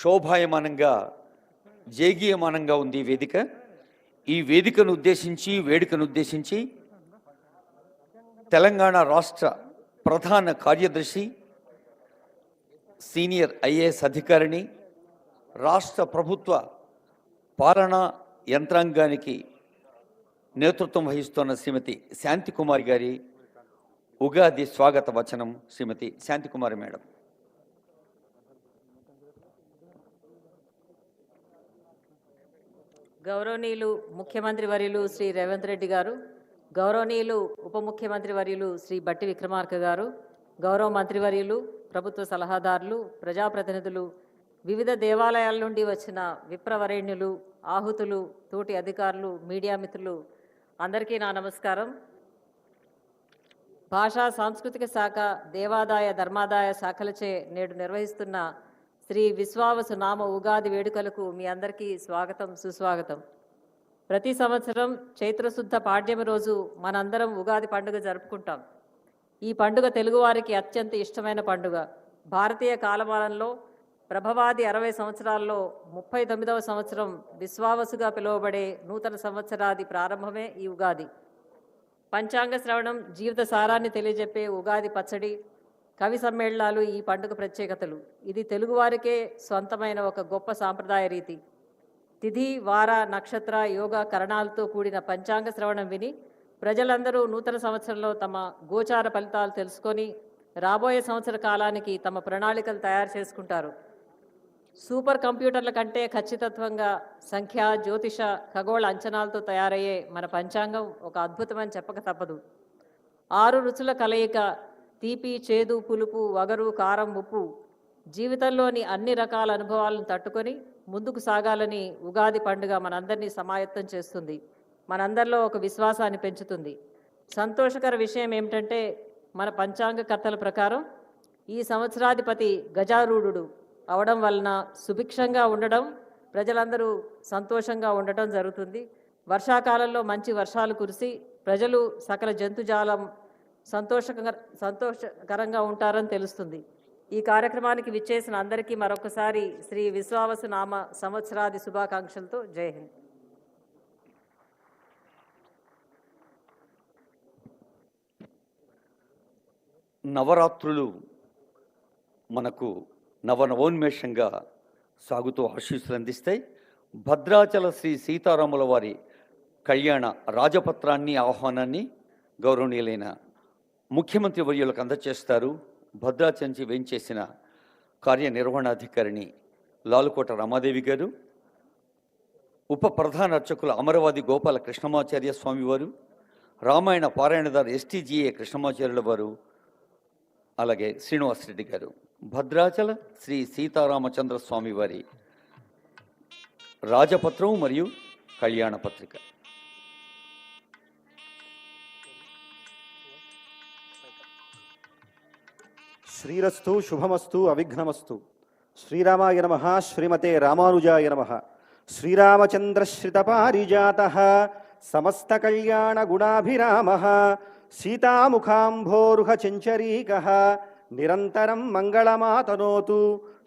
శోభాయమానంగా జేగీయమానంగా ఉంది ఈ వేదిక. ఈ వేదికను ఉద్దేశించి వేడుకను ఉద్దేశించి తెలంగాణ రాష్ట్ర ప్రధాన కార్యదర్శి, సీనియర్ ఐఏఎస్ అధికారిని, రాష్ట్ర ప్రభుత్వ పాలనా యంత్రాంగానికి నేతృత్వం వహిస్తున్న శ్రీమతి శాంతికుమారి గారి ఉగాది స్వాగత వచనం. శ్రీమతి శాంతికుమారి మేడం. గౌరవనీయులు ముఖ్యమంత్రి వర్యులు శ్రీ రేవంత్ రెడ్డి గారు, గౌరవనీయులు ఉప ముఖ్యమంత్రి వర్యులు శ్రీ బట్టి విక్రమార్క గారు, గౌరవ మంత్రివర్యులు, ప్రభుత్వ సలహాదారులు, ప్రజాప్రతినిధులు, వివిధ దేవాలయాల నుండి వచ్చిన విప్రవరేణ్యులు, ఆహుతులు, తోటి అధికారులు, మీడియా మిత్రులు అందరికీ నా నమస్కారం. భాషా సాంస్కృతిక శాఖ, దేవాదాయ ధర్మాదాయ శాఖలచే నేడు నిర్వహిస్తున్న శ్రీ విశ్వావసు నామ ఉగాది వేడుకలకు మీ అందరికీ స్వాగతం, సుస్వాగతం. ప్రతి సంవత్సరం చైత్రశుద్ధ పాడ్యమి రోజు మనందరం ఉగాది పండుగ జరుపుకుంటాం. ఈ పండుగ తెలుగువారికి అత్యంత ఇష్టమైన పండుగ. భారతీయ కాలమానంలో ప్రభవాది 60 సంవత్సరాల్లో 39వ సంవత్సరం విశ్వావసుగా పిలువబడే నూతన సంవత్సరాది ప్రారంభమే ఈ ఉగాది. పంచాంగ శ్రవణం, జీవిత సారాన్ని తెలియజెప్పే ఉగాది పచ్చడి, కవి సమ్మేళనాలు ఈ పండుగ ప్రత్యేకతలు. ఇది తెలుగువారికే సొంతమైన ఒక గొప్ప సాంప్రదాయ రీతి. తిథి, వార, నక్షత్ర, యోగ కరణాలతో కూడిన పంచాంగ శ్రవణం విని ప్రజలందరూ నూతన సంవత్సరంలో తమ గోచార ఫలితాలు తెలుసుకొని రాబోయే సంవత్సర కాలానికి తమ ప్రణాళికలు తయారు చేసుకుంటారు. సూపర్ కంప్యూటర్ల కంటే ఖచ్చితత్వంగా సంఖ్య, జ్యోతిష, ఖగోళ అంచనాలతో తయారయ్యే మన పంచాంగం ఒక అద్భుతమని చెప్పక తప్పదు. 6 రుచుల కలయిక, తీపి, చేదు, పులుపు, వగరు, కారం, ఉప్పు, జీవితంలోని అన్ని రకాల అనుభవాలను తట్టుకొని ముందుకు సాగాలని ఉగాది పండుగ మనందరినీ సమాయత్తం చేస్తుంది. మనందరిలో ఒక విశ్వాసాన్ని పెంచుతుంది. సంతోషకర విషయం ఏమిటంటే మన పంచాంగ కర్తల ప్రకారం ఈ సంవత్సరాధిపతి గజారూఢుడు అవడం వలన సుభిక్షంగా ఉండడం, ప్రజలందరూ సంతోషంగా ఉండటం జరుగుతుంది. వర్షాకాలంలో మంచి వర్షాలు కురిసి ప్రజలు, సకల జంతుజాలం సంతోషకరంగా ఉంటారని తెలుస్తుంది. ఈ కార్యక్రమానికి విచ్చేసిన అందరికీ మరొకసారి శ్రీ విశ్వావసు నామ సంవత్సరాది శుభాకాంక్షలతో జై హింద్. నవరాత్రులు మనకు నవనవోన్మేషంగా సాగుతూ ఆశీస్సులు అందిస్తాయి. భద్రాచల శ్రీ సీతారాముల వారి కళ్యాణ రాజపత్రాన్ని, ఆహ్వానాన్ని గౌరవనీయులైన ముఖ్యమంత్రి వర్యులకు అందజేస్తారు. భద్రాచలం నుంచి వేంచేసిన కార్యనిర్వహణాధికారిని లాలుకోట రమాదేవి గారు, ఉప ప్రధాన అర్చకుల అమరవాది గోపాల కృష్ణమాచార్య స్వామివారు, రామాయణ పారాయణదారు ఎస్టీజీఏ కృష్ణమాచార్యుల వారు, అలాగే శ్రీనివాసరెడ్డి గారు. భద్రాచల శ్రీ సీతారామచంద్ర స్వామి వారి రాజపత్రం మరియు కళ్యాణ పత్రిక. శ్రీరస్తు శుభమస్తు అవిఘ్నమస్తు. శ్రీరామాయ నమః. శ్రీమతే రామానుజాయ నమః. శ్రీరామచంద్రశ్రిత పారిజాతః సమస్త కళ్యాణ గుణాభిరామః సీతాముఖాంభోరుహ చెంచరీకః నిరంతరం మంగళమాతనోతు.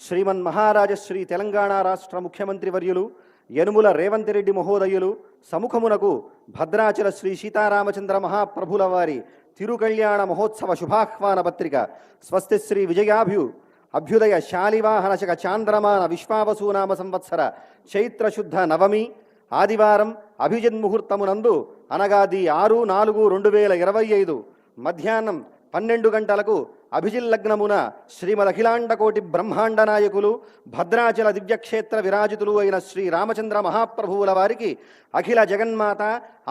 శ్రీమన్మహారాజశ్రీ తెలంగాణ రాష్ట్ర ముఖ్యమంత్రి వర్యులు యనుముల రేవంత్ రెడ్డి మహోదయులు సముఖమునకు భద్రాచల శ్రీ సీతారామచంద్ర మహాప్రభుల వారి తిరుకళ్యాణ మహోత్సవ శుభాహ్వాన పత్రిక. స్వస్తి శ్రీ అభ్యుదయ శాలివాహనశక చాంద్రమాన విశ్వావసూనామ సంవత్సర చైత్రశుద్ధ నవమి ఆదివారం అభిజిన్ముహూర్తమునందు అనగా 6/4/2025 మధ్యాహ్నం 12 గంటలకు అభిజిల్లగ్నమున శ్రీమదఖిలాండకోటి బ్రహ్మాండ నాయకులు భద్రాచల దివ్యక్షేత్ర విరాజితులు అయిన శ్రీ రామచంద్ర మహాప్రభువుల వారికి అఖిల జగన్మాత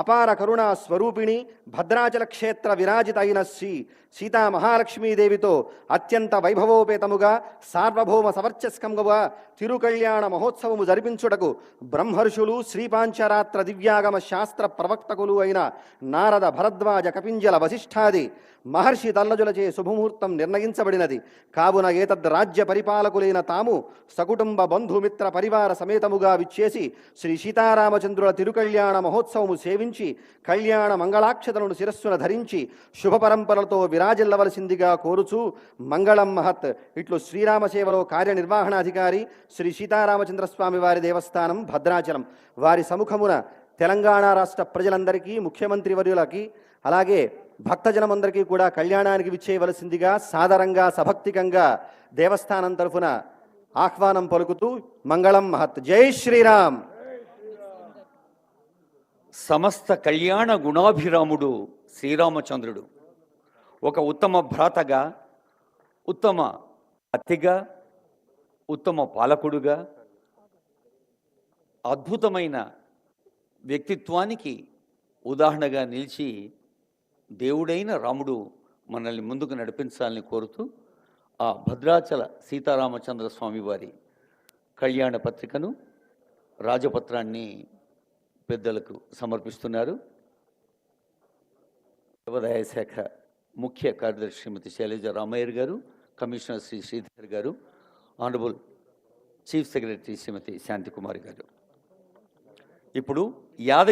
అపార కరుణా స్వరూపిణి భద్రాచల క్షేత్ర విరాజిత అయిన శ్రీ సీతా మహాలక్ష్మీదేవితో అత్యంత వైభవోపేతముగా సార్వభౌమ సవర్చస్కంగా తిరుకళ్యాణ మహోత్సవము జరిపించుటకు బ్రహ్మర్షులు శ్రీపాంచరాత్ర దివ్యాగమ శాస్త్ర ప్రవక్తకులు అయిన నారద, భరద్వాజ, కపింజల, వశిష్ఠాది మహర్షి తల్లజులచే శుభముహూర్తం నిర్ణయించబడినది. కావున ఏతద్ రాజ్య పరిపాలకులైన తాము సకుటుంబ బంధుమిత్ర పరివార సమేతముగా విచ్చేసి శ్రీ సీతారామచంద్రుల తిరుకళ్యాణ మహోత్సవము సేవించి సేవించి కళ్యాణ మంగళాక్షతలను శిరస్సున ధరించి శుభ పరంపరలతో విరాజిల్లవలసిందిగా కోరుచూ మంగళం మహత్ ఇట్లు శ్రీరామ సేవలో కార్యనిర్వహణాధికారి శ్రీ సీతారామచంద్రస్వామి వారి దేవస్థానం భద్రాచలం వారి సముఖమున తెలంగాణ రాష్ట్ర ప్రజలందరికీ ముఖ్యమంత్రి వర్యులకి అలాగే భక్తజనమందరికీ కూడా కళ్యాణానికి విచ్చేయవలసిందిగా సాదరంగా సభక్తికంగా దేవస్థానం తరఫున ఆహ్వానం పలుకుతూ మంగళం మహత్. జై శ్రీరామ్. సమస్త కళ్యాణ గుణాభిరాముడు శ్రీరామచంద్రుడు ఒక ఉత్తమ భ్రాతగా, ఉత్తమ అతిగా, ఉత్తమ పాలకుడుగా, అద్భుతమైన వ్యక్తిత్వానికి ఉదాహరణగా నిలిచి దేవుడైన రాముడు మనల్ని ముందుకు నడిపించాలని కోరుతూ ఆ భద్రాచల సీతారామచంద్ర స్వామి వారి కళ్యాణ పత్రికను, రాజపత్రాన్ని పెద్దలకు సమర్పిస్తున్నారు. దేవాదాయ శాఖ ముఖ్య కార్యదర్శి శ్రీమతి శైలజ రామయ్యర్ గారు, కమిషనర్ శ్రీ శ్రీధర్ గారు, ఆనరబుల్ చీఫ్ సెక్రటరీ శ్రీమతి శాంతికుమారి గారు. ఇప్పుడు యాదగిరి